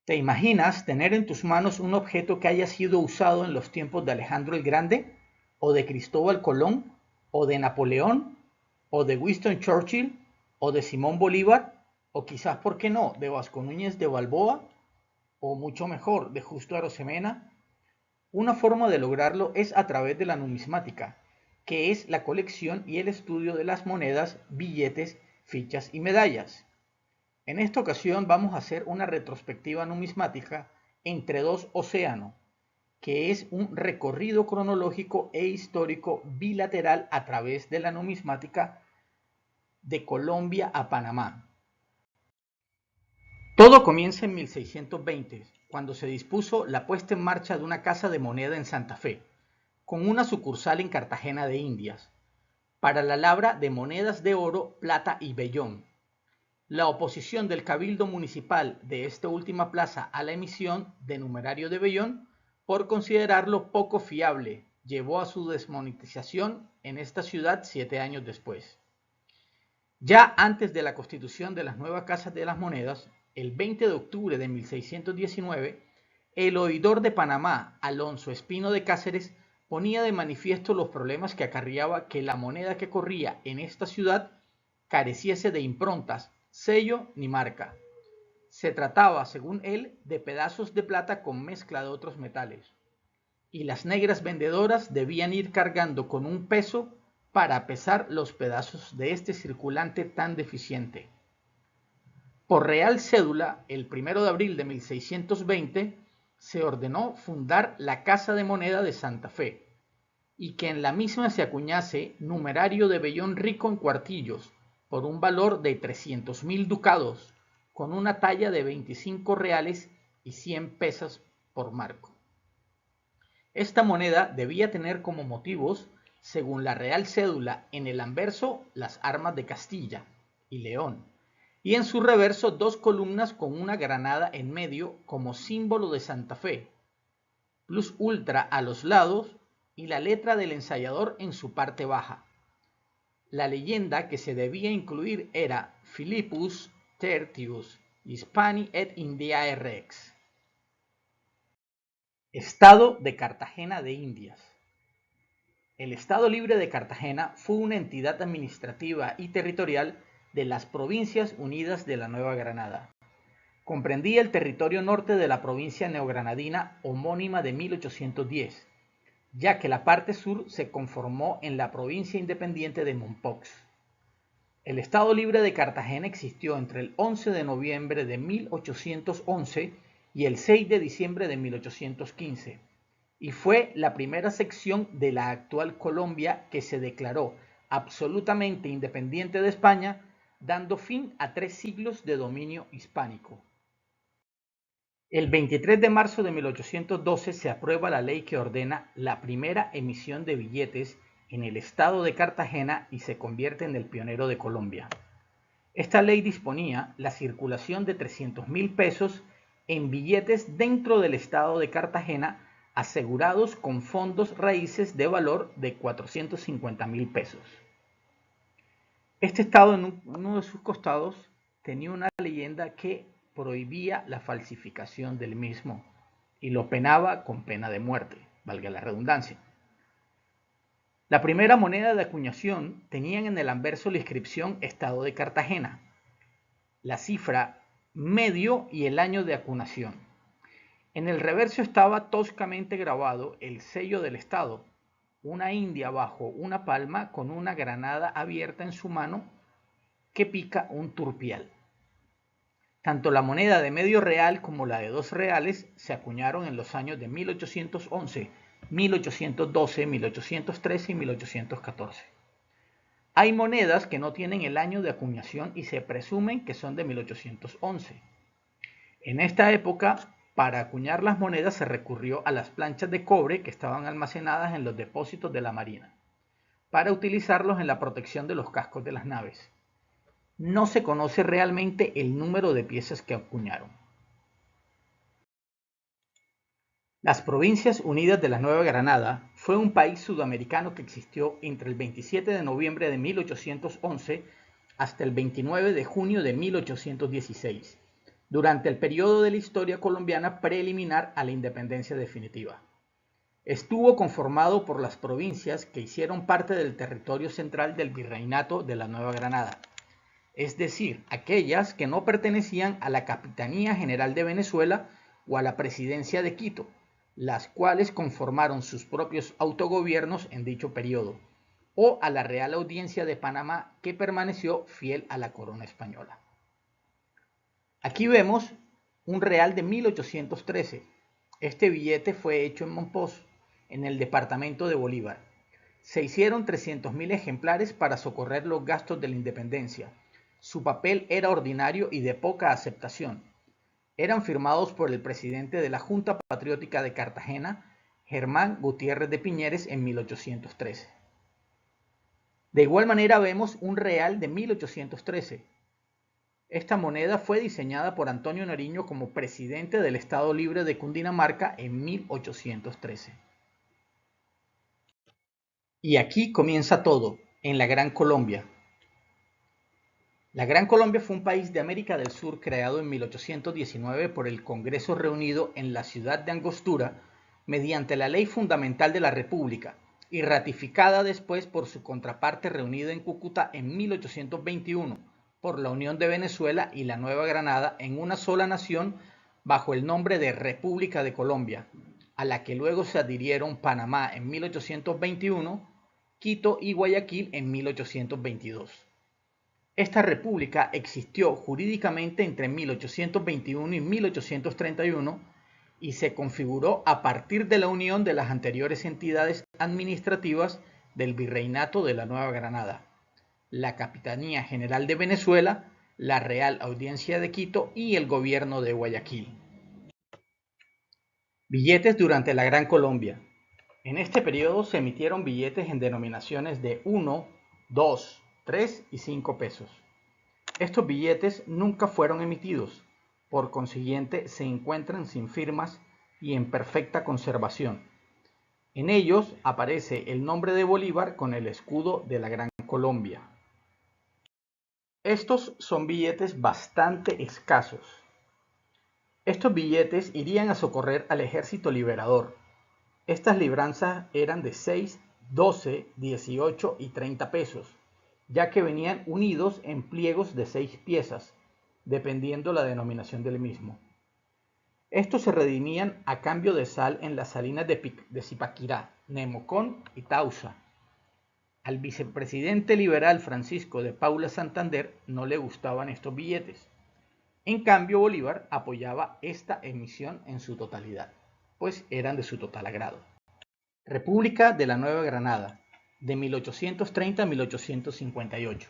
¿Te imaginas tener en tus manos un objeto que haya sido usado en los tiempos de Alejandro el Grande, o de Cristóbal Colón, o de Napoleón, o de Winston Churchill, o de Simón Bolívar, o quizás, ¿por qué no?, de Vasco Núñez de Balboa, o mucho mejor, de Justo Arosemena? Una forma de lograrlo es a través de la numismática, que es la colección y el estudio de las monedas, billetes, fichas y medallas. En esta ocasión vamos a hacer una retrospectiva numismática entre dos océanos, que es un recorrido cronológico e histórico bilateral a través de la numismática de Colombia a Panamá. Todo comienza en 1620, cuando se dispuso la puesta en marcha de una casa de moneda en Santa Fe, con una sucursal en Cartagena de Indias, para la labra de monedas de oro, plata y vellón. La oposición del Cabildo Municipal de esta última plaza a la emisión de numerario de vellón, por considerarlo poco fiable, llevó a su desmonetización en esta ciudad 7 años después. Ya antes de la constitución de las nuevas casas de las monedas, el 20 de octubre de 1619, el oidor de Panamá, Alonso Espino de Cáceres, ponía de manifiesto los problemas que acarreaba que la moneda que corría en esta ciudad careciese de improntas, sello ni marca. Se trataba, según él, de pedazos de plata con mezcla de otros metales, y las negras vendedoras debían ir cargando con un peso para pesar los pedazos de este circulante tan deficiente. Por real cédula, el 1 de abril de 1620, se ordenó fundar la Casa de Moneda de Santa Fe, y que en la misma se acuñase numerario de vellón rico en cuartillos, por un valor de 300.000 ducados, con una talla de 25 reales y 100 pesas por marco. Esta moneda debía tener como motivos, según la Real Cédula, en el anverso las armas de Castilla y León, y en su reverso dos columnas con una granada en medio como símbolo de Santa Fe, plus ultra a los lados y la letra del ensayador en su parte baja. La leyenda que se debía incluir era Philippus Tertius Hispani et Indiae Rex. Estado de Cartagena de Indias. El Estado Libre de Cartagena fue una entidad administrativa y territorial de las Provincias Unidas de la Nueva Granada. Comprendía el territorio norte de la provincia neogranadina homónima de 1810, ya que la parte sur se conformó en la provincia independiente de Mompox. El Estado Libre de Cartagena existió entre el 11 de noviembre de 1811 y el 6 de diciembre de 1815, y fue la primera sección de la actual Colombia que se declaró absolutamente independiente de España, dando fin a 3 siglos de dominio hispánico. El 23 de marzo de 1812 se aprueba la ley que ordena la primera emisión de billetes en el estado de Cartagena y se convierte en el pionero de Colombia. Esta ley disponía la circulación de 300.000 pesos en billetes dentro del estado de Cartagena, asegurados con fondos raíces de valor de 450.000 pesos. Este estado, en uno de sus costados, tenía una leyenda que prohibía la falsificación del mismo y lo penaba con pena de muerte, valga la redundancia. La primera moneda de acuñación tenían en el anverso la inscripción Estado de Cartagena, la cifra medio y el año de acuñación. En el reverso estaba toscamente grabado el sello del Estado, una india bajo una palma con una granada abierta en su mano que pica un turpial. Tanto la moneda de medio real como la de 2 reales se acuñaron en los años de 1811, 1812, 1813 y 1814. Hay monedas que no tienen el año de acuñación y se presumen que son de 1811. En esta época, para acuñar las monedas se recurrió a las planchas de cobre que estaban almacenadas en los depósitos de la Marina, para utilizarlos en la protección de los cascos de las naves. No se conoce realmente el número de piezas que acuñaron. Las Provincias Unidas de la Nueva Granada fue un país sudamericano que existió entre el 27 de noviembre de 1811 hasta el 29 de junio de 1816, durante el periodo de la historia colombiana preliminar a la independencia definitiva. Estuvo conformado por las provincias que hicieron parte del territorio central del Virreinato de la Nueva Granada, es decir, aquellas que no pertenecían a la Capitanía General de Venezuela o a la Presidencia de Quito, las cuales conformaron sus propios autogobiernos en dicho periodo, o a la Real Audiencia de Panamá, que permaneció fiel a la corona española. Aquí vemos un real de 1813. Este billete fue hecho en Monpós, en el departamento de Bolívar. Se hicieron 300.000 ejemplares para socorrer los gastos de la independencia. Su papel era ordinario y de poca aceptación. Eran firmados por el presidente de la Junta Patriótica de Cartagena, Germán Gutiérrez de Piñeres, en 1813. De igual manera vemos un real de 1813. Esta moneda fue diseñada por Antonio Nariño como presidente del Estado Libre de Cundinamarca en 1813. Y aquí comienza todo, en la Gran Colombia. La Gran Colombia fue un país de América del Sur creado en 1819 por el Congreso reunido en la ciudad de Angostura mediante la Ley Fundamental de la República y ratificada después por su contraparte reunida en Cúcuta en 1821 por la Unión de Venezuela y la Nueva Granada en una sola nación bajo el nombre de República de Colombia, a la que luego se adhirieron Panamá en 1821, Quito y Guayaquil en 1822. Esta república existió jurídicamente entre 1821 y 1831 y se configuró a partir de la unión de las anteriores entidades administrativas del Virreinato de la Nueva Granada, la Capitanía General de Venezuela, la Real Audiencia de Quito y el Gobierno de Guayaquil. Billetes durante la Gran Colombia. En este periodo se emitieron billetes en denominaciones de 1, 2, 3 y 5 pesos. Estos billetes nunca fueron emitidos, por consiguiente se encuentran sin firmas y en perfecta conservación. En ellos aparece el nombre de Bolívar con el escudo de la Gran Colombia. Estos son billetes bastante escasos. Estos billetes irían a socorrer al ejército liberador. Estas libranzas eran de 6, 12, 18 y 30 pesos, ya que venían unidos en pliegos de 6 piezas, dependiendo la denominación del mismo. Estos se redimían a cambio de sal en las salinas de Zipaquirá, Nemocón y Tausa. Al vicepresidente liberal Francisco de Paula Santander no le gustaban estos billetes. En cambio, Bolívar apoyaba esta emisión en su totalidad, pues eran de su total agrado. República de la Nueva Granada, de 1830 a 1858.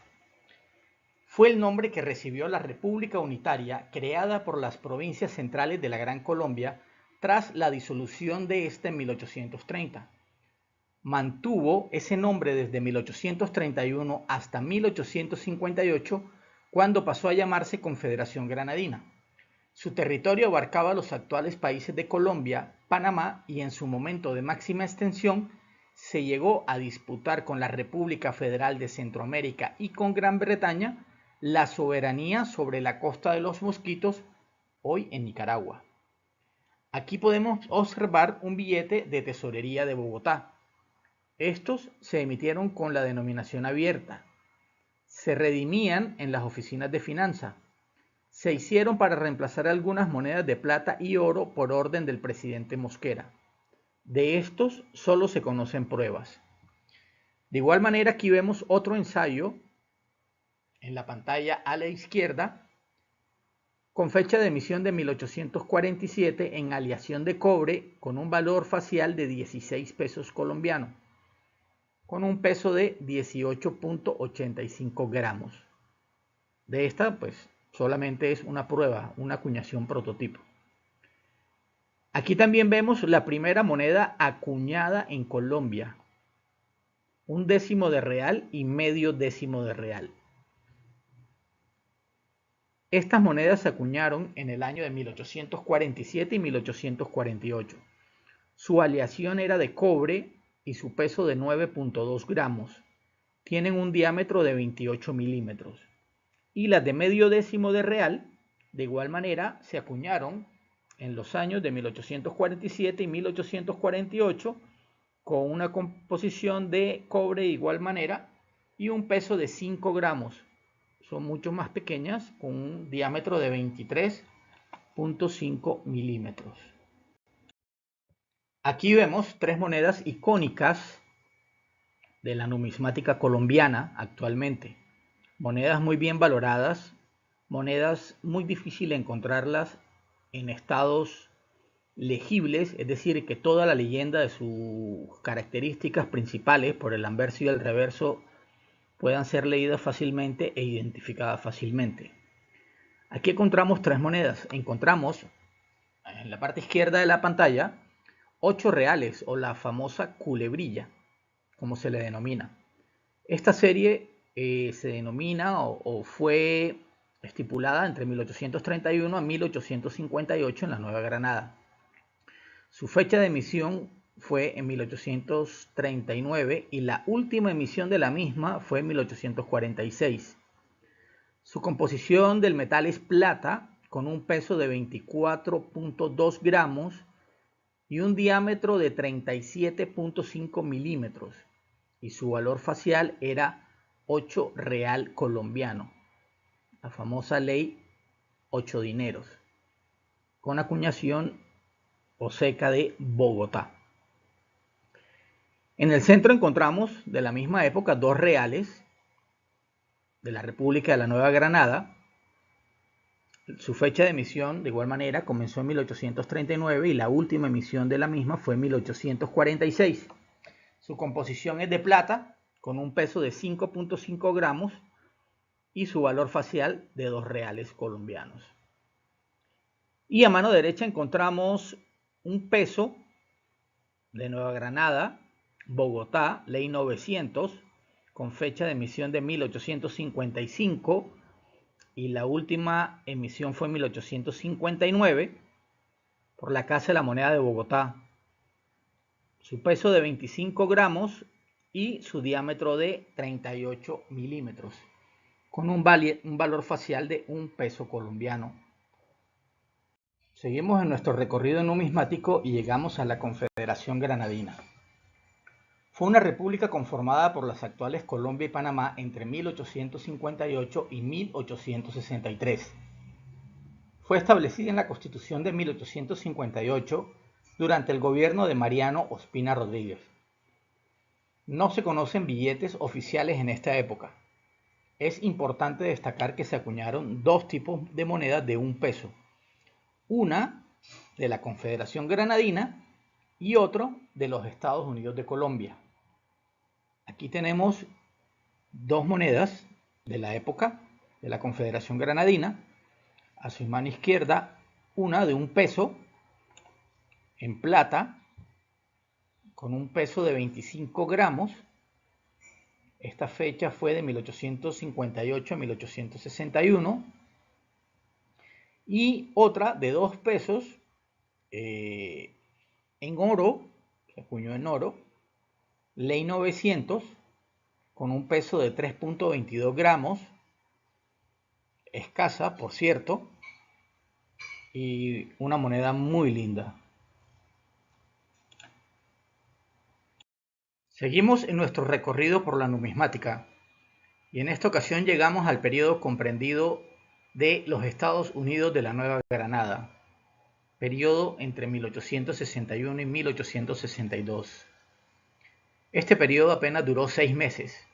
Fue el nombre que recibió la República Unitaria creada por las provincias centrales de la Gran Colombia tras la disolución de esta en 1830. Mantuvo ese nombre desde 1831 hasta 1858, cuando pasó a llamarse Confederación Granadina. Su territorio abarcaba los actuales países de Colombia, Panamá y en su momento de máxima extensión se llegó a disputar con la República Federal de Centroamérica y con Gran Bretaña la soberanía sobre la costa de los Mosquitos, hoy en Nicaragua. Aquí podemos observar un billete de tesorería de Bogotá. Estos se emitieron con la denominación abierta. Se redimían en las oficinas de finanza. Se hicieron para reemplazar algunas monedas de plata y oro por orden del presidente Mosquera. De estos solo se conocen pruebas. De igual manera, aquí vemos otro ensayo en la pantalla a la izquierda con fecha de emisión de 1847 en aleación de cobre con un valor facial de 16 pesos colombianos, con un peso de 18.85 gramos. De esta, pues, solamente es una prueba, una acuñación prototipo. Aquí también vemos la primera moneda acuñada en Colombia, un décimo de real y medio décimo de real. Estas monedas se acuñaron en el año de 1847 y 1848. Su aleación era de cobre y su peso de 9.2 gramos. Tienen un diámetro de 28 milímetros. Y las de medio décimo de real De igual manera, se acuñaron en los años de 1847 y 1848 con una composición de cobre de igual manera y un peso de 5 gramos. Son mucho más pequeñas, con un diámetro de 23.5 milímetros. Aquí vemos tres monedas icónicas de la numismática colombiana actualmente. Monedas muy bien valoradas, monedas muy difícil encontrarlas en estados legibles, es decir, que toda la leyenda de sus características principales por el anverso y el reverso puedan ser leídas fácilmente e identificadas fácilmente. Aquí encontramos tres monedas. Encontramos en la parte izquierda de la pantalla 8 reales o la famosa culebrilla, como se le denomina. Esta serie se denomina o fue estipulada entre 1831 a 1858 en la Nueva Granada. Su fecha de emisión fue en 1839 y la última emisión de la misma fue en 1846. Su composición del metal es plata con un peso de 24.2 gramos y un diámetro de 37.5 milímetros y su valor facial era 8 real colombiano, la famosa ley 8 dineros, con acuñación Oseca de Bogotá. En el centro encontramos de la misma época 2 reales de la República de la Nueva Granada. Su fecha de emisión de igual manera comenzó en 1839 y la última emisión de la misma fue en 1846. Su composición es de plata con un peso de 5.5 gramos y su valor facial de 2 reales colombianos. Y a mano derecha encontramos un peso de Nueva Granada, Bogotá, ley 900, con fecha de emisión de 1855 y la última emisión fue en 1859 por la Casa de la Moneda de Bogotá. Su peso de 25 gramos y su diámetro de 38 milímetros, con un valor facial de 1 peso colombiano. Seguimos en nuestro recorrido numismático y llegamos a la Confederación Granadina. Fue una república conformada por las actuales Colombia y Panamá entre 1858 y 1863. Fue establecida en la Constitución de 1858 durante el gobierno de Mariano Ospina Rodríguez. No se conocen billetes oficiales en esta época. Es importante destacar que se acuñaron dos tipos de monedas de 1 peso. Una de la Confederación Granadina y otro de los Estados Unidos de Colombia. Aquí tenemos dos monedas de la época de la Confederación Granadina. A su mano izquierda, una de 1 peso en plata con un peso de 25 gramos. Esta fecha fue de 1858 a 1861. Y otra de 2 pesos en oro, se acuñó en oro, ley 900, con un peso de 3.22 gramos, escasa, por cierto, y una moneda muy linda. Seguimos en nuestro recorrido por la numismática y en esta ocasión llegamos al periodo comprendido de los Estados Unidos de la Nueva Granada, periodo entre 1861 y 1862. Este periodo apenas duró 6 meses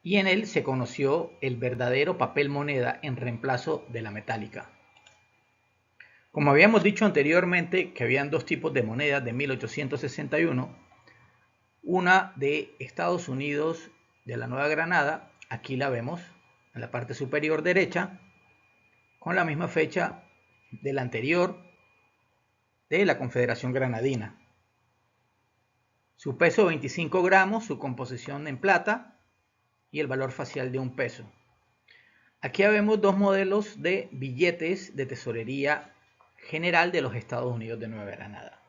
y en él se conoció el verdadero papel moneda en reemplazo de la metálica. Como habíamos dicho anteriormente que habían dos tipos de monedas de 1861, una de Estados Unidos de la Nueva Granada, aquí la vemos en la parte superior derecha, con la misma fecha de la anterior de la Confederación Granadina. Su peso 25 gramos, su composición en plata y el valor facial de 1 peso. Aquí vemos dos modelos de billetes de tesorería general de los Estados Unidos de Nueva Granada.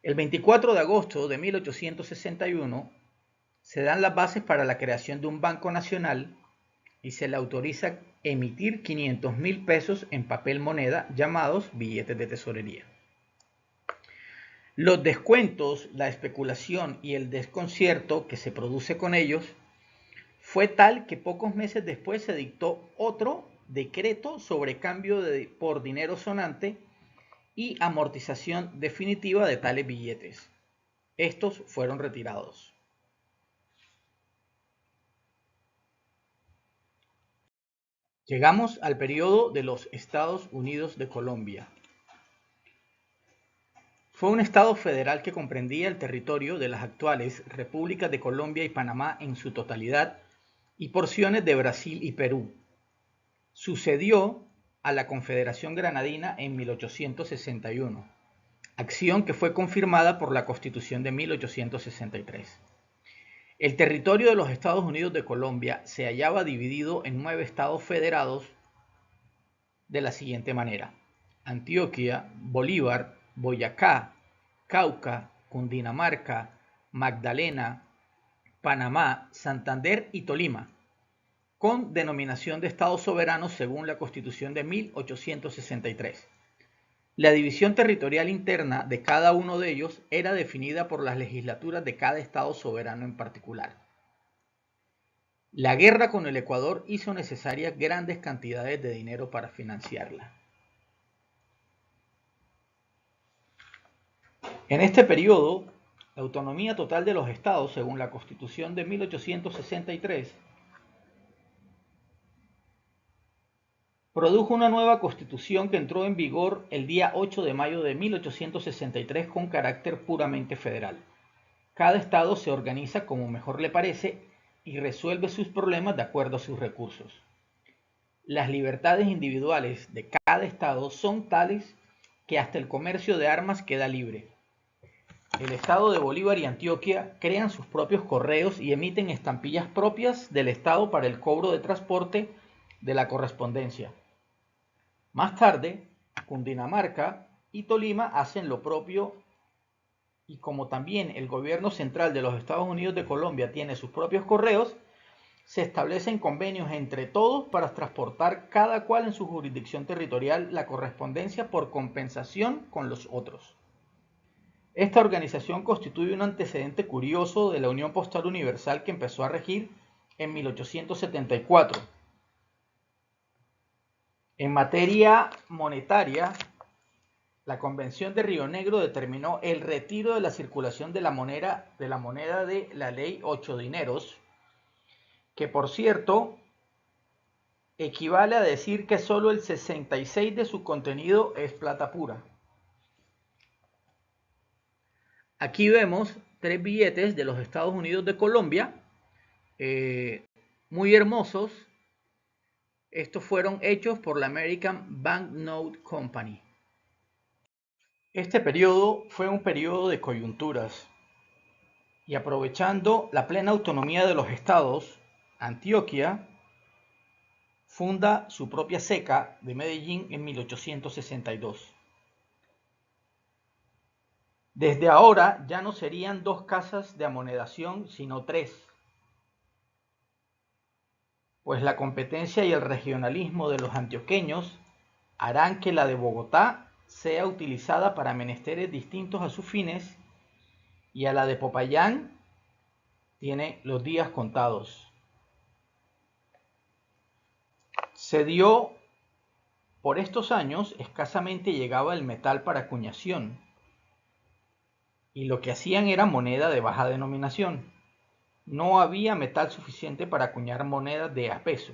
El 24 de agosto de 1861 se dan las bases para la creación de un Banco Nacional y se le autoriza emitir 500.000 pesos en papel moneda llamados billetes de tesorería. Los descuentos, la especulación y el desconcierto que se produce con ellos fue tal que pocos meses después se dictó otro decreto sobre cambio por dinero sonante y amortización definitiva de tales billetes. Estos fueron retirados. Llegamos al periodo de los Estados Unidos de Colombia. Fue un estado federal que comprendía el territorio de las actuales Repúblicas de Colombia y Panamá en su totalidad y porciones de Brasil y Perú. Sucedió a la Confederación Granadina en 1861, acción que fue confirmada por la Constitución de 1863. El territorio de los Estados Unidos de Colombia se hallaba dividido en 9 estados federados de la siguiente manera: Antioquia, Bolívar, Boyacá, Cauca, Cundinamarca, Magdalena, Panamá, Santander y Tolima, con denominación de Estados soberanos según la Constitución de 1863. La división territorial interna de cada uno de ellos era definida por las legislaturas de cada Estado soberano en particular. La guerra con el Ecuador hizo necesarias grandes cantidades de dinero para financiarla. En este periodo, la autonomía total de los estados, según la Constitución de 1863, produjo una nueva constitución que entró en vigor el día 8 de mayo de 1863 con carácter puramente federal. Cada estado se organiza como mejor le parece y resuelve sus problemas de acuerdo a sus recursos. Las libertades individuales de cada estado son tales que hasta el comercio de armas queda libre. El estado de Bolívar y Antioquia crean sus propios correos y emiten estampillas propias del estado para el cobro de transporte de la correspondencia. Más tarde, Cundinamarca y Tolima hacen lo propio, y como también el gobierno central de los Estados Unidos de Colombia tiene sus propios correos, se establecen convenios entre todos para transportar cada cual en su jurisdicción territorial la correspondencia por compensación con los otros. Esta organización constituye un antecedente curioso de la Unión Postal Universal que empezó a regir en 1874. En materia monetaria, la Convención de Río Negro determinó el retiro de la circulación de la moneda de la Ley 8 dineros, que por cierto equivale a decir que solo el 66% de su contenido es plata pura. Aquí vemos 3 billetes de los Estados Unidos de Colombia, muy hermosos. Estos fueron hechos por la American Banknote Company. Este periodo fue un periodo de coyunturas y aprovechando la plena autonomía de los estados, Antioquia funda su propia ceca de Medellín en 1862. Desde ahora ya no serían 2 casas de amonedación, sino 3. Pues la competencia y el regionalismo de los antioqueños harán que la de Bogotá sea utilizada para menesteres distintos a sus fines y a la de Popayán tiene los días contados. Se dio por estos años escasamente llegaba el metal para acuñación y lo que hacían era moneda de baja denominación. No había metal suficiente para acuñar monedas de a peso.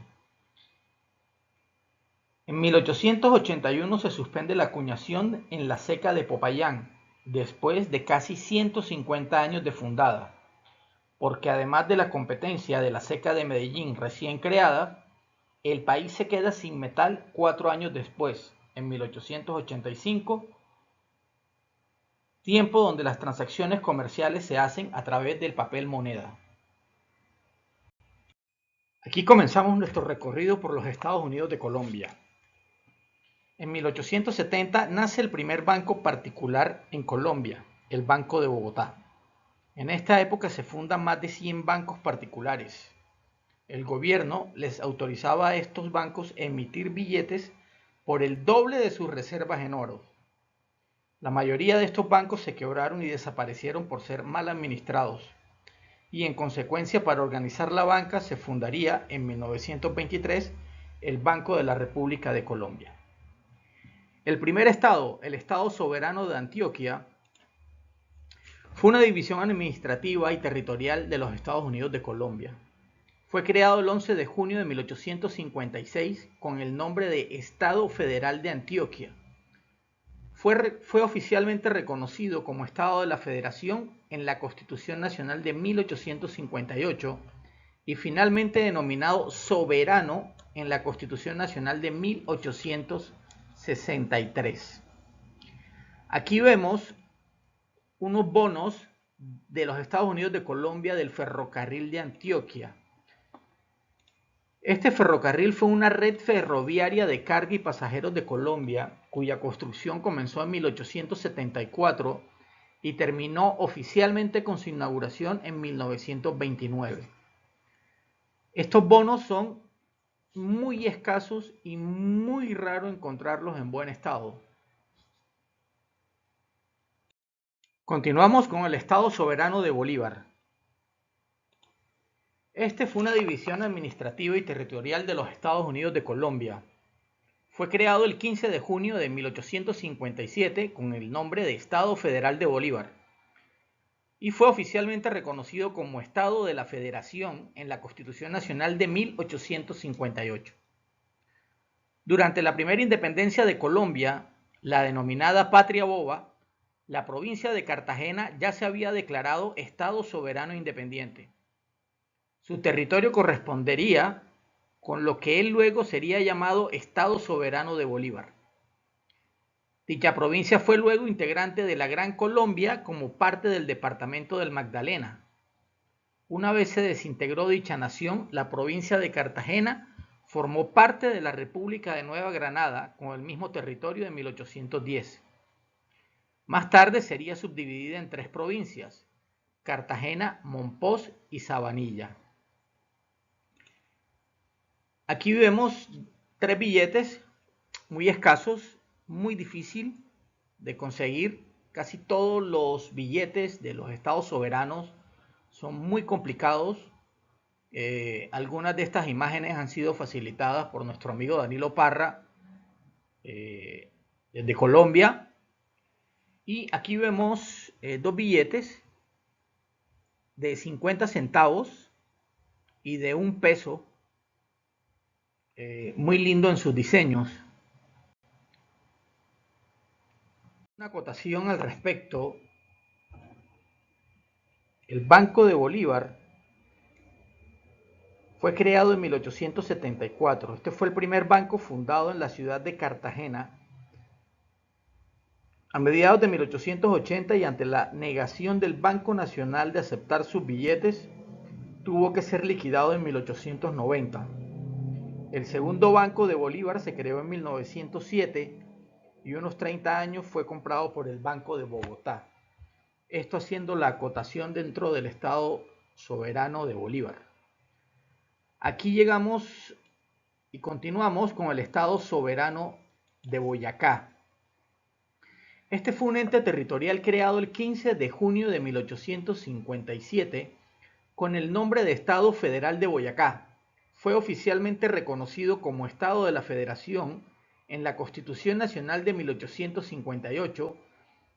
En 1881 se suspende la acuñación en la ceca de Popayán, después de casi 150 años de fundada, porque además de la competencia de la ceca de Medellín recién creada, el país se queda sin metal 4 años después, en 1885, tiempo donde las transacciones comerciales se hacen a través del papel moneda. Aquí comenzamos nuestro recorrido por los Estados Unidos de Colombia. En 1870 nace el primer banco particular en Colombia, el Banco de Bogotá. En esta época se fundan más de 100 bancos particulares. el gobierno les autorizaba a estos bancos emitir billetes por el doble de sus reservas en oro. La mayoría de estos bancos se quebraron y desaparecieron por ser mal administrados, y en consecuencia, para organizar la banca se fundaría en 1923 el Banco de la República de Colombia. El primer estado, el Estado Soberano de Antioquia, fue una división administrativa y territorial de los Estados Unidos de Colombia. Fue creado el 11 de junio de 1856 con el nombre de Estado Federal de Antioquia. Fue oficialmente reconocido como Estado de la Federación en la Constitución Nacional de 1858 y finalmente denominado soberano en la Constitución Nacional de 1863. Aquí vemos unos bonos de los Estados Unidos de Colombia del ferrocarril de Antioquia. Este ferrocarril fue una red ferroviaria de carga y pasajeros de Colombia, cuya construcción comenzó en 1874 y terminó oficialmente con su inauguración en 1929. Estos bonos son muy escasos y muy raro encontrarlos en buen estado. Continuamos con el Estado Soberano de Bolívar. Este fue una división administrativa y territorial de los Estados Unidos de Colombia. Fue creado el 15 de junio de 1857 con el nombre de Estado Federal de Bolívar y fue oficialmente reconocido como Estado de la Federación en la Constitución Nacional de 1858. Durante la primera independencia de Colombia, la denominada Patria Boba, la provincia de Cartagena ya se había declarado Estado soberano independiente. Su territorio correspondería con lo que él luego sería llamado Estado Soberano de Bolívar. Dicha provincia fue luego integrante de la Gran Colombia como parte del departamento del Magdalena. Una vez se desintegró dicha nación, la provincia de Cartagena formó parte de la República de Nueva Granada con el mismo territorio de 1810. Más tarde sería subdividida en 3 provincias: Cartagena, Monpós y Sabanilla. Aquí vemos 3 billetes muy escasos, muy difícil de conseguir. Casi todos los billetes de los estados soberanos son muy complicados. Algunas de estas imágenes han sido facilitadas por nuestro amigo Danilo Parra desde Colombia. Y aquí vemos 2 billetes de 50 centavos y de 1 peso. Muy lindo en sus diseños. Una acotación al respecto: el Banco de Bolívar fue creado en 1874. Este fue el primer banco fundado en la ciudad de Cartagena. A mediados de 1880, y ante la negación del Banco Nacional de aceptar sus billetes, tuvo que ser liquidado en 1890. El segundo Banco de Bolívar se creó en 1907 y unos 30 años fue comprado por el Banco de Bogotá. Esto haciendo la acotación dentro del Estado Soberano de Bolívar. Aquí llegamos y continuamos con el Estado Soberano de Boyacá. Este fue un ente territorial creado el 15 de junio de 1857 con el nombre de Estado Federal de Boyacá. Fue oficialmente reconocido como Estado de la Federación en la Constitución Nacional de 1858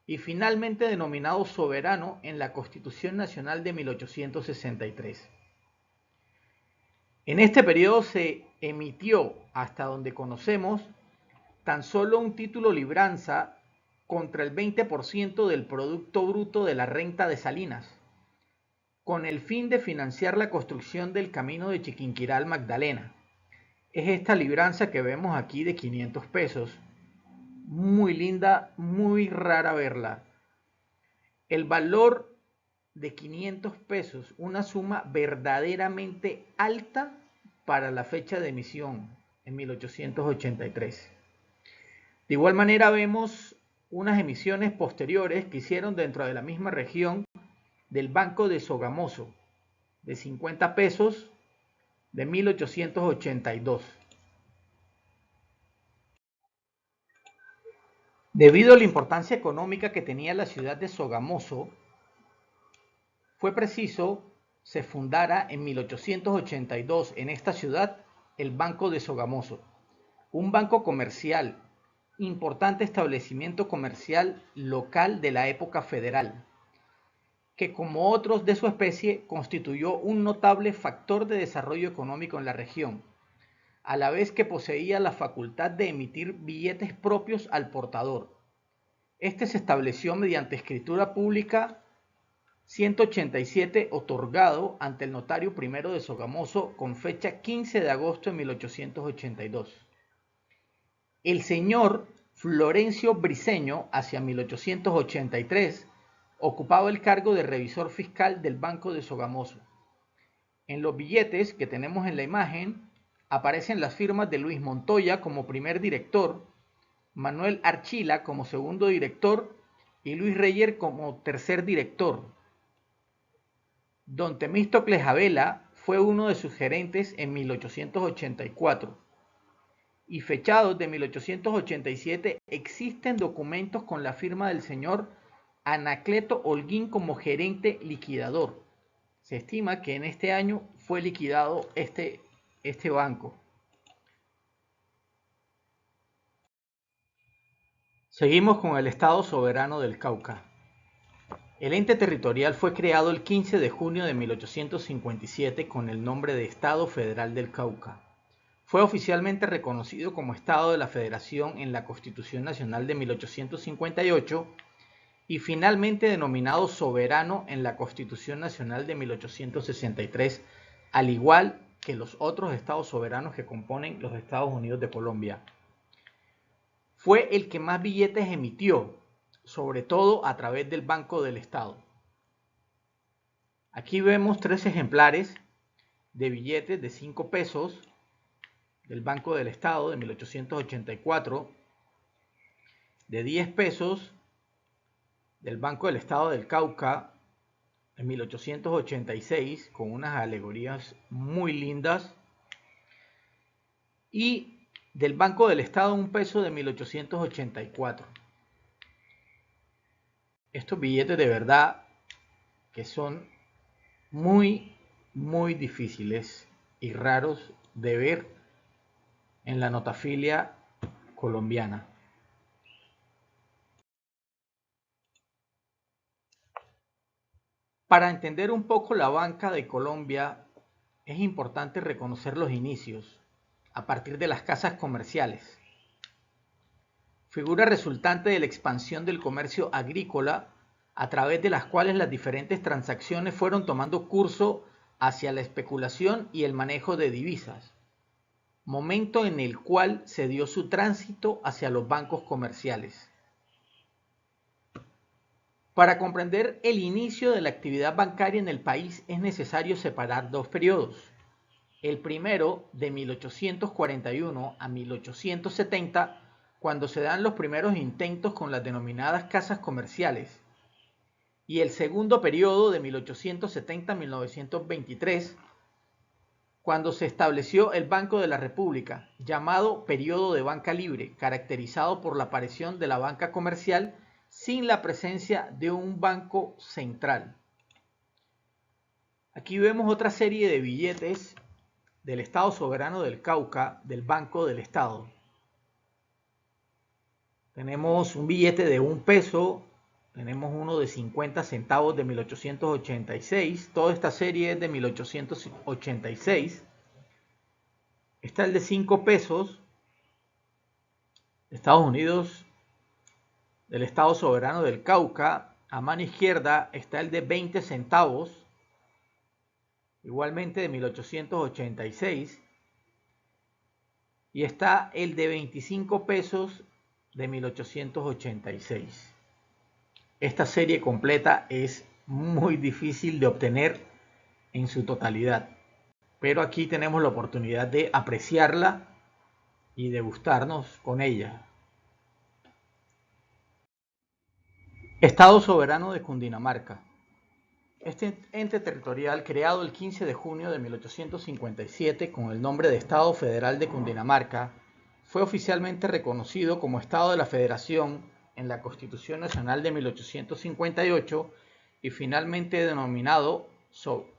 y finalmente denominado soberano en la Constitución Nacional de 1863. En este periodo se emitió, hasta donde conocemos, tan solo un título libranza contra el 20% del Producto Bruto de la Renta de Salinas, con el fin de financiar la construcción del camino de Chiquinquirá al Magdalena. Es esta libranza que vemos aquí de 500 pesos. Muy linda, muy rara verla. El valor de 500 pesos, una suma verdaderamente alta para la fecha de emisión en 1883. De igual manera vemos unas emisiones posteriores que hicieron dentro de la misma región del Banco de Sogamoso, de 50 pesos de 1882. Debido a la importancia económica que tenía la ciudad de Sogamoso, fue preciso se fundara en 1882 en esta ciudad el Banco de Sogamoso, un banco comercial, importante establecimiento comercial local de la época federal, que como otros de su especie constituyó un notable factor de desarrollo económico en la región, a la vez que poseía la facultad de emitir billetes propios al portador. Este se estableció mediante escritura pública 187 otorgado ante el notario primero de Sogamoso con fecha 15 de agosto de 1882. El señor Florencio Briceño, hacia 1883, ocupaba el cargo de revisor fiscal del Banco de Sogamoso. En los billetes que tenemos en la imagen aparecen las firmas de Luis Montoya como primer director, Manuel Archila como segundo director y Luis Reyer como tercer director. Don Temístocles Abela fue uno de sus gerentes en 1884 y fechados de 1887 existen documentos con la firma del señor Anacleto Holguín como gerente liquidador. Se estima que en este año fue liquidado este banco. Seguimos con el Estado Soberano del Cauca. El ente territorial fue creado el 15 de junio de 1857 con el nombre de Estado Federal del Cauca. Fue oficialmente reconocido como Estado de la Federación en la Constitución Nacional de 1858 y finalmente denominado soberano en la Constitución Nacional de 1863, al igual que los otros estados soberanos que componen los Estados Unidos de Colombia. Fue el que más billetes emitió, sobre todo a través del Banco del Estado. Aquí vemos 3 ejemplares de billetes de 5 pesos del Banco del Estado de 1884, de 10 pesos del Banco del Estado del Cauca en 1886, con unas alegorías muy lindas, y del Banco del Estado 1 peso de 1884. Estos billetes de verdad que son muy difíciles y raros de ver en la notafilia colombiana. Para entender un poco la banca de Colombia es importante reconocer los inicios a partir de las casas comerciales, figura resultante de la expansión del comercio agrícola a través de las cuales las diferentes transacciones fueron tomando curso hacia la especulación y el manejo de divisas, momento en el cual se dio su tránsito hacia los bancos comerciales. Para comprender el inicio de la actividad bancaria en el país es necesario separar 2 periodos. El primero, de 1841 a 1870, cuando se dan los primeros intentos con las denominadas casas comerciales, y el segundo periodo, de 1870 a 1923, cuando se estableció el Banco de la República, llamado periodo de banca libre, caracterizado por la aparición de la banca comercial sin la presencia de un banco central. Aquí vemos otra serie de billetes del Estado Soberano del Cauca, del Banco del Estado. Tenemos un billete de 1 peso, tenemos uno de 50 centavos de 1886, toda esta serie es de 1886. Está el de 5 pesos de Estados Unidos, del Estado Soberano del Cauca. A mano izquierda está el de 20 centavos, igualmente de 1886. Y está el de 25 pesos de 1886. Esta serie completa es muy difícil de obtener en su totalidad, pero aquí tenemos la oportunidad de apreciarla y de gustarnos con ella. Estado Soberano de Cundinamarca. Este ente territorial, creado el 15 de junio de 1857 con el nombre de Estado Federal de Cundinamarca, fue oficialmente reconocido como Estado de la Federación en la Constitución Nacional de 1858 y finalmente denominado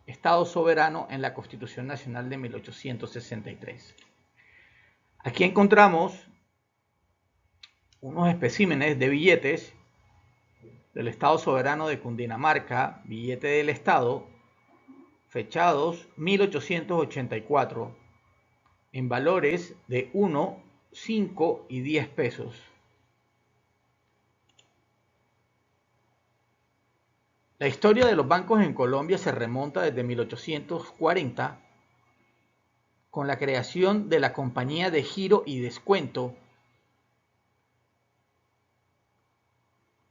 Estado Soberano en la Constitución Nacional de 1863. Aquí encontramos unos especímenes de billetes del Estado Soberano de Cundinamarca, billete del Estado, fechados 1884, en valores de 1, 5 y 10 pesos. La historia de los bancos en Colombia se remonta desde 1840 con la creación de la Compañía de Giro y Descuento,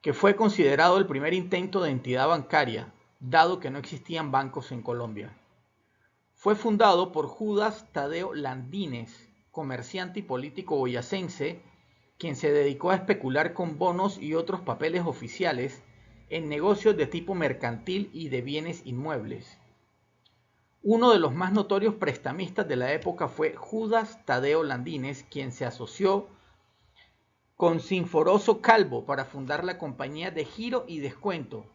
que fue considerado el primer intento de entidad bancaria, dado que no existían bancos en Colombia. Fue fundado por Judas Tadeo Landines, comerciante y político boyacense, quien se dedicó a especular con bonos y otros papeles oficiales en negocios de tipo mercantil y de bienes inmuebles. Uno de los más notorios prestamistas de la época fue Judas Tadeo Landines, quien se asoció con Sinforoso Calvo para fundar la Compañía de Giro y Descuento,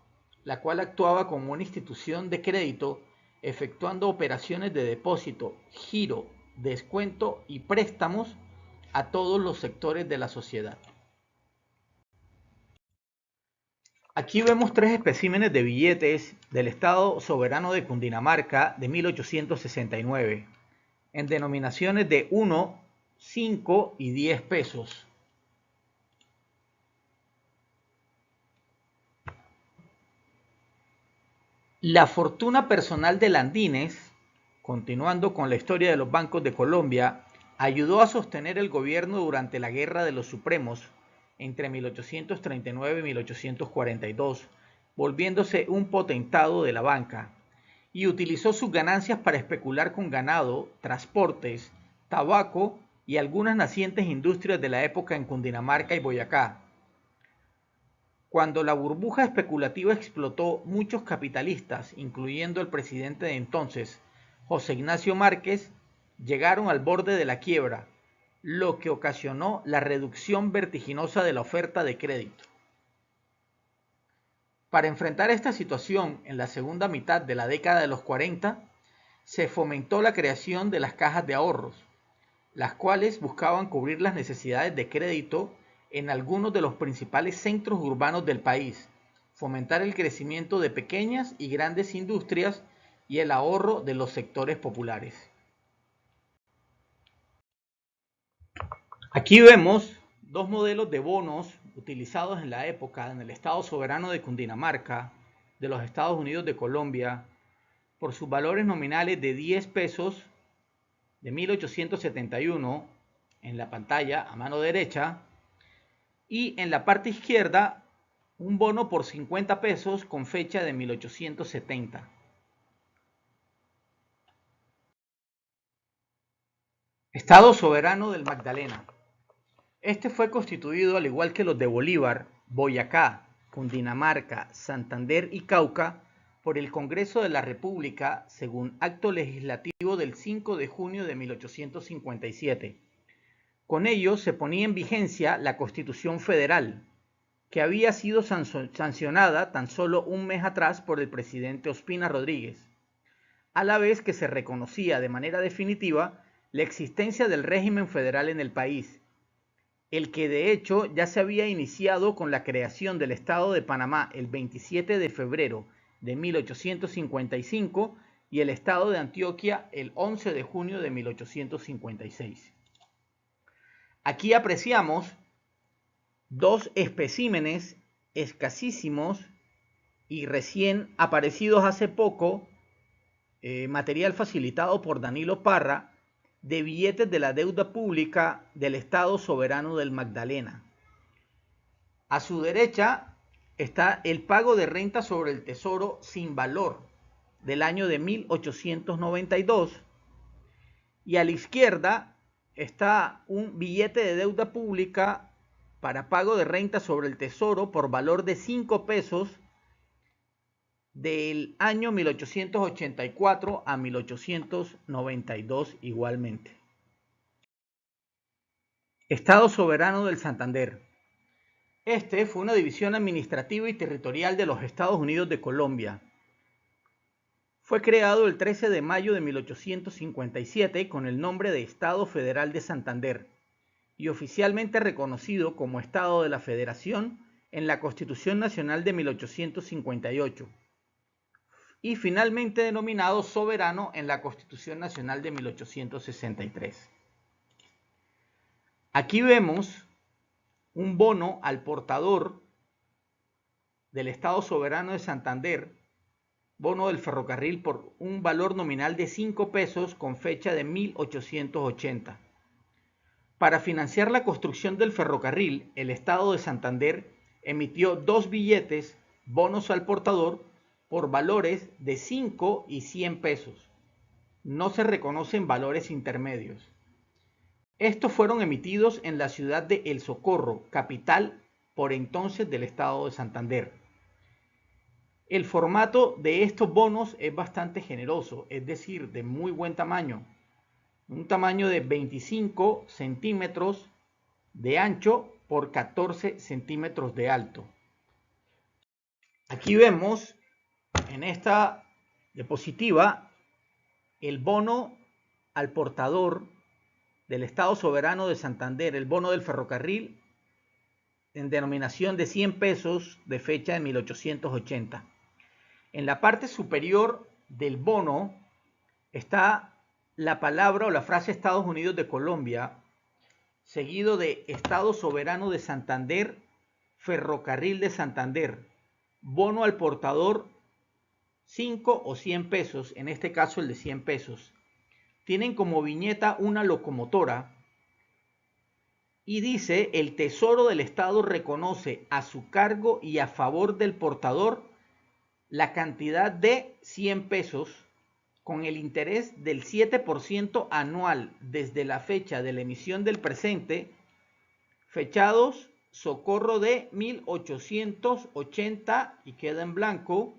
la cual actuaba como una institución de crédito, efectuando operaciones de depósito, giro, descuento y préstamos a todos los sectores de la sociedad. Aquí vemos tres especímenes de billetes del Estado Soberano de Cundinamarca de 1869, en denominaciones de 1, 5 y 10 pesos. La fortuna personal de Landines, continuando con la historia de los bancos de Colombia, ayudó a sostener el gobierno durante la Guerra de los Supremos entre 1839 y 1842, volviéndose un potentado de la banca, y utilizó sus ganancias para especular con ganado, transportes, tabaco y algunas nacientes industrias de la época en Cundinamarca y Boyacá. Cuando la burbuja especulativa explotó, muchos capitalistas, incluyendo el presidente de entonces, José Ignacio Márquez, llegaron al borde de la quiebra, lo que ocasionó la reducción vertiginosa de la oferta de crédito. Para enfrentar esta situación, en la segunda mitad de la década de los 40, se fomentó la creación de las cajas de ahorros, las cuales buscaban cubrir las necesidades de crédito en algunos de los principales centros urbanos del país, fomentar el crecimiento de pequeñas y grandes industrias y el ahorro de los sectores populares. Aquí vemos dos modelos de bonos utilizados en la época en el Estado Soberano de Cundinamarca, de los Estados Unidos de Colombia, por sus valores nominales de 10 pesos de 1871 en la pantalla a mano derecha, y en la parte izquierda un bono por 50 pesos con fecha de 1870. Estado Soberano del Magdalena. Este fue constituido, al igual que los de Bolívar, Boyacá, Cundinamarca, Santander y Cauca, por el Congreso de la República según acto legislativo del 5 de junio de 1857. Con ello se ponía en vigencia la Constitución Federal, que había sido sancionada tan solo un mes atrás por el presidente Ospina Rodríguez, a la vez que se reconocía de manera definitiva la existencia del régimen federal en el país, el que de hecho ya se había iniciado con la creación del Estado de Panamá el 27 de febrero de 1855 y el Estado de Antioquia el 11 de junio de 1856. Aquí apreciamos dos especímenes escasísimos y recién aparecidos hace poco, material facilitado por Danilo Parra, de billetes de la deuda pública del Estado Soberano del Magdalena. A su derecha está el pago de renta sobre el tesoro sin valor del año de 1892 y a la izquierda está un billete de deuda pública para pago de renta sobre el tesoro por valor de 5 pesos del año 1884 a 1892 igualmente. Estado Soberano del Santander. Este fue una división administrativa y territorial de los Estados Unidos de Colombia. Fue creado el 13 de mayo de 1857 con el nombre de Estado Federal de Santander y oficialmente reconocido como Estado de la Federación en la Constitución Nacional de 1858 y finalmente denominado soberano en la Constitución Nacional de 1863. Aquí vemos un bono al portador del Estado Soberano de Santander, bono del ferrocarril por un valor nominal de 5 pesos con fecha de 1880. Para financiar la construcción del ferrocarril, el Estado de Santander emitió 2 billetes, bonos al portador, por valores de 5 y 100 pesos. No se reconocen valores intermedios. Estos fueron emitidos en la ciudad de El Socorro, capital por entonces del Estado de Santander. El formato de estos bonos es bastante generoso, es decir, de muy buen tamaño. Un tamaño de 25 centímetros de ancho por 14 centímetros de alto. Aquí vemos en esta diapositiva el bono al portador del Estado Soberano de Santander, el bono del ferrocarril en denominación de 100 pesos de fecha de 1880. En la parte superior del bono está la palabra o la frase Estados Unidos de Colombia, seguido de Estado Soberano de Santander, Ferrocarril de Santander, bono al portador 5 o 100 pesos, en este caso el de 100 pesos. Tienen como viñeta una locomotora y dice: el Tesoro del Estado reconoce a su cargo y a favor del portador la cantidad de 100 pesos con el interés del 7% anual desde la fecha de la emisión del presente, fechados Socorro de 1880, y queda en blanco,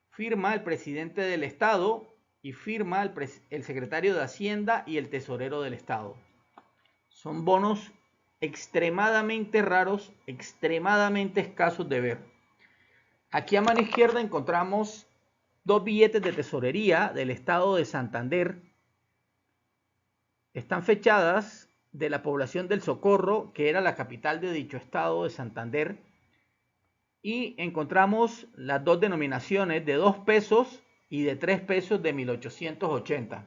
firma el presidente del Estado y firma el secretario de Hacienda y el tesorero del Estado. Son bonos extremadamente raros, extremadamente escasos de ver. Aquí a mano izquierda encontramos 2 billetes de tesorería del Estado de Santander. Están fechadas de la población del Socorro, que era la capital de dicho Estado de Santander. Y encontramos las 2 denominaciones de 2 pesos y de 3 pesos de 1880.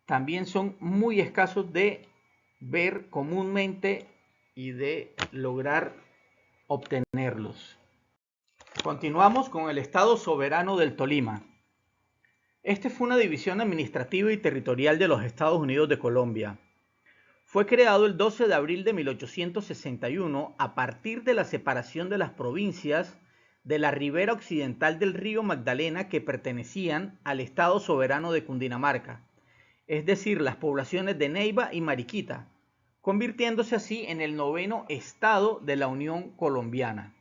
También son muy escasos de ver comúnmente y de lograr obtenerlos. Continuamos con el Estado Soberano del Tolima. Este fue una división administrativa y territorial de los Estados Unidos de Colombia. Fue creado el 12 de abril de 1861 a partir de la separación de las provincias de la ribera occidental del río Magdalena que pertenecían al Estado Soberano de Cundinamarca, es decir, las poblaciones de Neiva y Mariquita, convirtiéndose así en el 9º estado de la Unión Colombiana.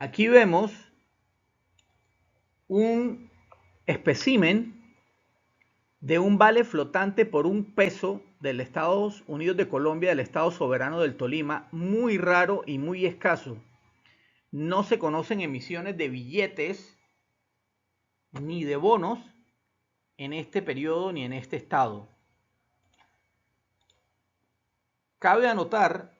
Aquí vemos un espécimen de un vale flotante por 1 peso del Estados Unidos de Colombia, del Estado Soberano del Tolima, muy raro y muy escaso. No se conocen emisiones de billetes ni de bonos en este periodo ni en este estado. Cabe anotar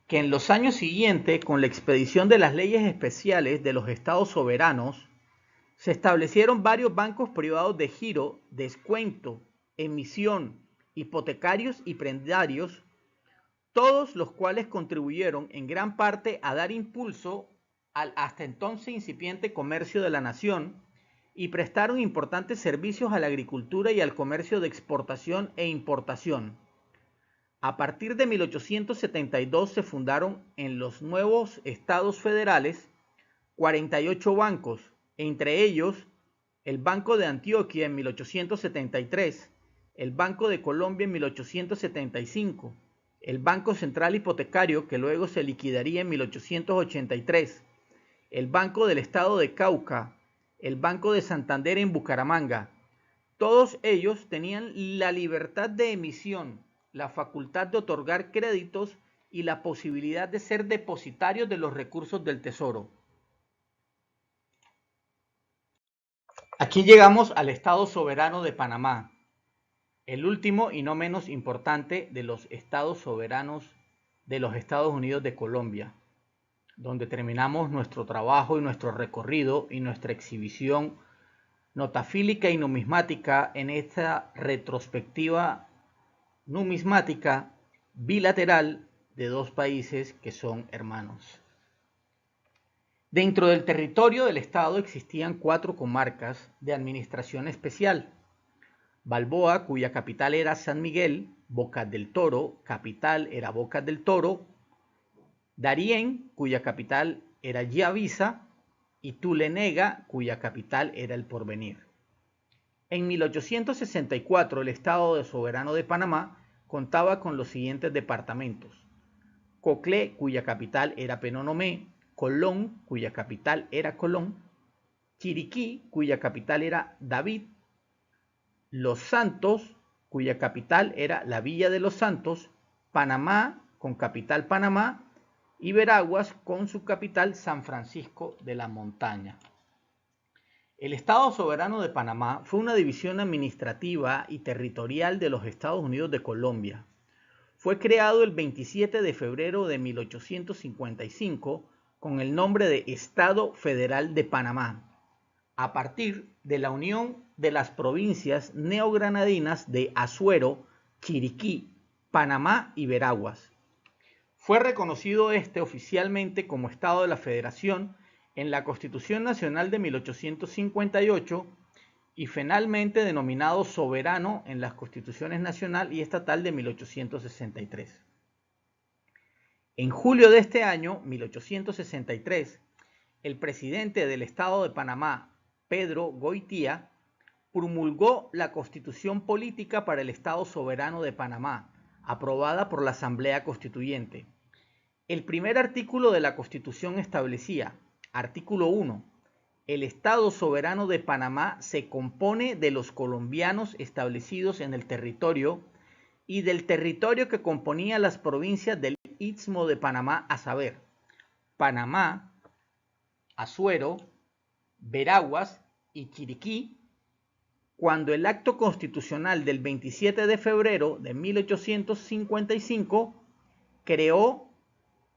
que en los años siguientes, con la expedición de las leyes especiales de los estados soberanos, se establecieron varios bancos privados de giro, descuento, emisión, hipotecarios y prendarios, todos los cuales contribuyeron en gran parte a dar impulso al hasta entonces incipiente comercio de la nación y prestaron importantes servicios a la agricultura y al comercio de exportación e importación. A partir de 1872 se fundaron en los nuevos estados federales 48 bancos, entre ellos el Banco de Antioquia en 1873, el Banco de Colombia en 1875, el Banco Central Hipotecario, que luego se liquidaría en 1883, el Banco del Estado de Cauca, el Banco de Santander en Bucaramanga. Todos ellos tenían la libertad de emisión, la facultad de otorgar créditos y la posibilidad de ser depositarios de los recursos del Tesoro. Aquí llegamos al Estado soberano de Panamá, el último y no menos importante de los estados soberanos de los Estados Unidos de Colombia, donde terminamos nuestro trabajo y nuestro recorrido y nuestra exhibición notafílica y numismática en esta retrospectiva numismática bilateral de dos países que son hermanos. Dentro del territorio del estado existían 4 comarcas de administración especial: Balboa, cuya capital era San Miguel; Bocas del Toro, capital era Bocas del Toro; Darién, cuya capital era Yavisa; y Tulenega, cuya capital era El Porvenir. En 1864 el Estado soberano de Panamá contaba con los siguientes departamentos: Coclé, cuya capital era Penonomé; Colón, cuya capital era Colón; Chiriquí, cuya capital era David; Los Santos, cuya capital era la Villa de los Santos; Panamá, con capital Panamá; y Veraguas, con su capital San Francisco de la Montaña. El Estado soberano de Panamá fue una división administrativa y territorial de los Estados Unidos de Colombia. Fue creado el 27 de febrero de 1855 con el nombre de Estado Federal de Panamá, a partir de la unión de las provincias neogranadinas de Azuero, Chiriquí, Panamá y Veraguas. Fue reconocido oficialmente como Estado de la Federación en la Constitución Nacional de 1858 y finalmente denominado soberano en las Constituciones Nacional y Estatal de 1863. En julio de este año, 1863, el presidente del Estado de Panamá, Pedro Goitía, promulgó la Constitución Política para el Estado Soberano de Panamá, aprobada por la Asamblea Constituyente. El primer artículo de la Constitución establecía: artículo 1. El Estado Soberano de Panamá se compone de los colombianos establecidos en el territorio y del territorio que componía las provincias del Istmo de Panamá, a saber, Panamá, Azuero, Veraguas y Chiriquí, cuando el acto constitucional del 27 de febrero de 1855 creó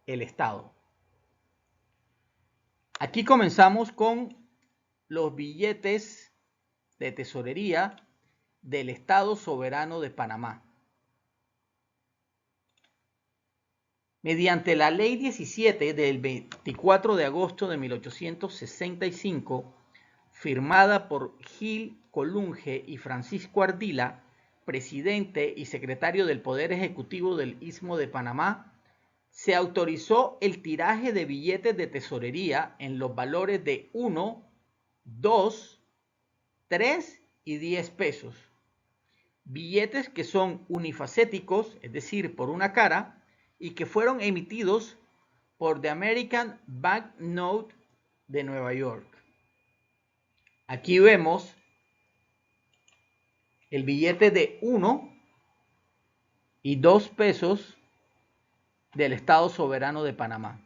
el Estado. Aquí comenzamos con los billetes de tesorería del Estado Soberano de Panamá. Mediante la Ley 17 del 24 de agosto de 1865, firmada por Gil Colunge y Francisco Ardila, presidente y secretario del Poder Ejecutivo del Istmo de Panamá, se autorizó el tiraje de billetes de tesorería en los valores de 1, 2, 3 y 10 pesos. Billetes que son unifacéticos, es decir, por una cara, y que fueron emitidos por The American Banknote de Nueva York. Aquí vemos el billete de 1 y 2 pesos del Estado Soberano de Panamá.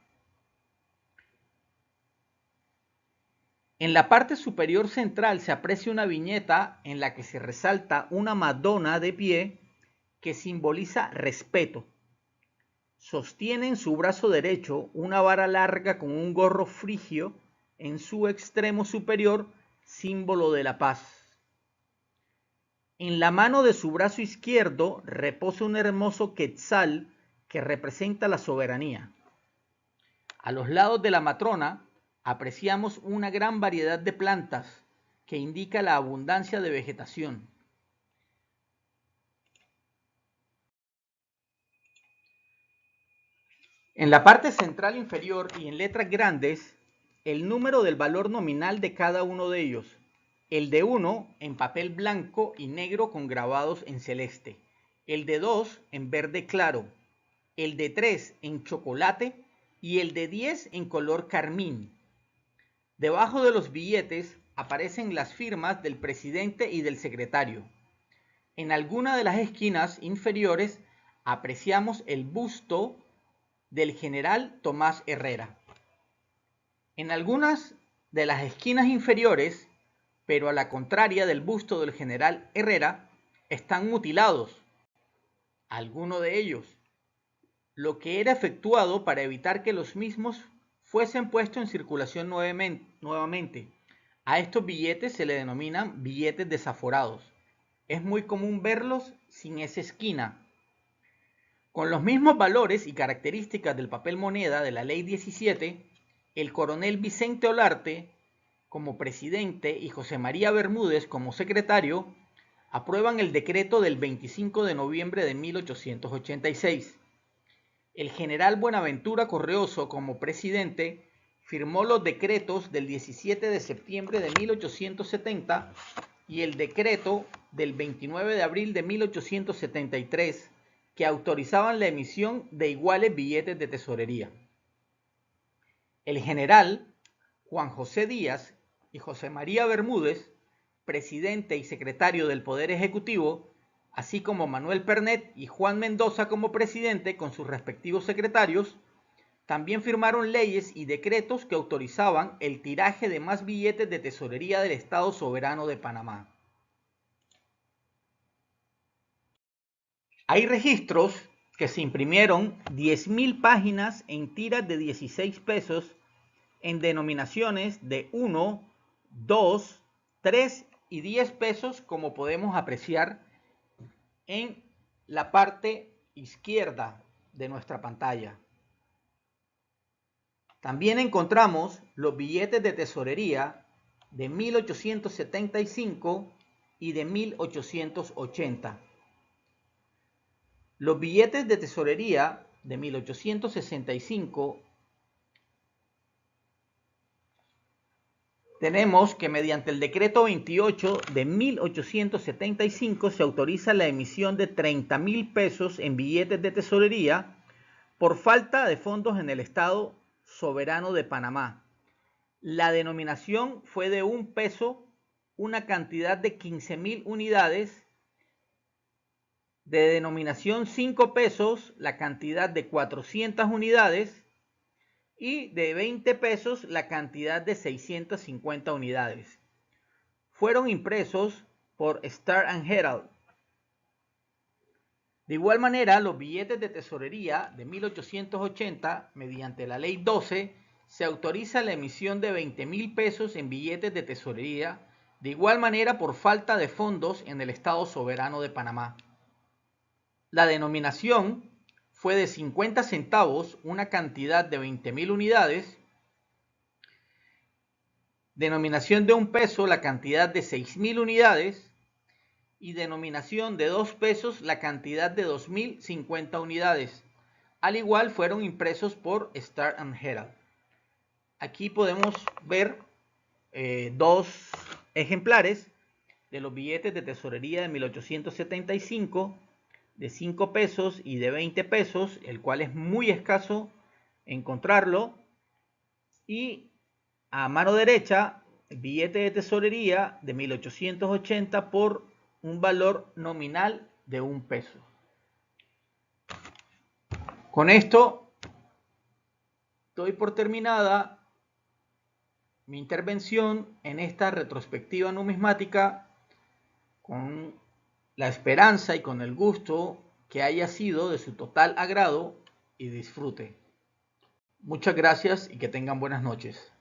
En la parte superior central se aprecia una viñeta en la que se resalta una Madonna de pie que simboliza respeto. Sostiene en su brazo derecho una vara larga con un gorro frigio en su extremo superior, símbolo de la paz. En la mano de su brazo izquierdo reposa un hermoso quetzal que representa la soberanía. A los lados de la matrona apreciamos una gran variedad de plantas que indica la abundancia de vegetación. En la parte central inferior y en letras grandes, el número del valor nominal de cada uno de ellos. El de 1 en papel blanco y negro con grabados en celeste. El de 2 en verde claro. el de 3 en chocolate y el de 10 en color carmín. Debajo de los billetes aparecen las firmas del presidente y del secretario. En alguna de las esquinas inferiores apreciamos el busto del general Tomás Herrera. En algunas de las esquinas inferiores, pero a la contraria del busto del general Herrera, están mutilados, algunos de ellos, lo que era efectuado para evitar que los mismos fuesen puestos en circulación nuevamente. A estos billetes se le denominan billetes desaforados. Es muy común verlos sin esa esquina. Con los mismos valores y características del papel moneda de la Ley 17, el coronel Vicente Olarte como presidente y José María Bermúdez como secretario aprueban el decreto del 25 de noviembre de 1886. El general Buenaventura Correoso como presidente firmó los decretos del 17 de septiembre de 1870 y el decreto del 29 de abril de 1873 que autorizaban la emisión de iguales billetes de tesorería. El general Juan José Díaz y José María Bermúdez, presidente y secretario del Poder Ejecutivo, así como Manuel Pernet y Juan Mendoza como presidente con sus respectivos secretarios, también firmaron leyes y decretos que autorizaban el tiraje de más billetes de tesorería del Estado Soberano de Panamá. Hay registros que se imprimieron 10.000 páginas en tiras de 16 pesos en denominaciones de 1, 2, 3 y 10 pesos, como podemos apreciar en la parte izquierda de nuestra pantalla. También encontramos los billetes de tesorería de 1875 y de 1880. Los billetes de tesorería de 1865 tenemos que mediante el decreto 28 de 1875 se autoriza la emisión de 30.000 pesos en billetes de tesorería por falta de fondos en el Estado Soberano de Panamá. La denominación fue de 1 peso, una cantidad de 15.000 unidades, de denominación 5 pesos, la cantidad de 400 unidades, y de 20 pesos la cantidad de 650 unidades. Fueron impresos por Star and Herald. De igual manera, los billetes de tesorería de 1880, mediante la Ley 12, se autoriza la emisión de 20.000 pesos en billetes de tesorería, de igual manera por falta de fondos en el Estado Soberano de Panamá. La denominación fue de 50 centavos, una cantidad de 20.000 unidades, denominación de 1 peso, la cantidad de 6.000 unidades, y denominación de 2 pesos, la cantidad de 2.050 unidades. Al igual fueron impresos por Star and Herald. Aquí podemos ver dos ejemplares de los billetes de tesorería de 1875, de 5 pesos y de 20 pesos, el cual es muy escaso encontrarlo. Y a mano derecha, el billete de tesorería de 1880 por un valor nominal de 1 peso. Con esto doy por terminada mi intervención en esta retrospectiva numismática, con la esperanza y con el gusto que haya sido de su total agrado y disfrute. Muchas gracias y que tengan buenas noches.